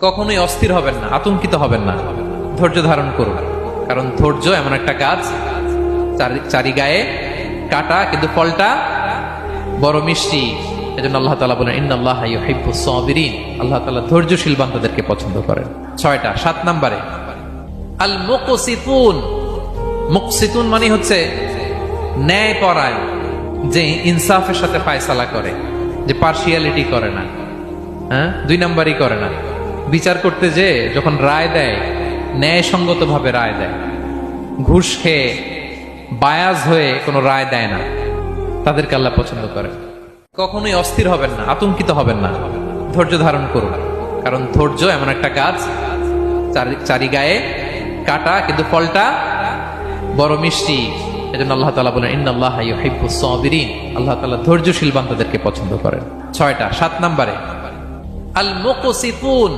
কখনোই অস্থির হবেন না, আতঙ্কিত হবেন না, ধৈর্য ধারণ করুন। কারণ ধৈর্য এমন একটা কাজ, চারি গায়ে কাটা কিন্তু ফলটা বড় মিষ্টি। এজন্য আল্লাহ তাআলা বলেন ইন্নাল্লাহা ইউহিব্বুস সাবিরিন, আল্লাহ তাআলা ধৈর্যশীল বান্দাদেরকে পছন্দ করেন। 6টা। 7 নম্বরে আল মুকসিতুন। মুকসিতুন মানে হচ্ছে ন্যায়পরায়ণ, যে ইনসাফের সাথে ফায়সালা করে, যে পার্শিয়ালিটি করে না, হ্যাঁ, 2 নাম্বারই করে না। বিচার করতে যে যখন রায় দেয় ন্যায়সঙ্গত ভাবে রায় দেয়, ঘুষ খেয়ে বায়াজ হয়ে কোনো রায় দেয় না, তাদেরকে আল্লাহ পছন্দ করে। কখনোই অস্থির হবেন না, আতঙ্কিত হবেন না, ধৈর্য ধারণ করুন। কারণ ধৈর্য এমন একটা কাজ, চারি গায়ে কাটা কিন্তু ফলটা বড় মিষ্টি। এজন্য আল্লাহ তাআলা বলেন ইন্নাল্লাহা ইউহিব্বুস সাবিরিন, আল্লাহ তাআলা ধৈর্যশীল বান্দাদেরকে পছন্দ করেন। 6টা। 7 নম্বরে আল মুকসিতুন।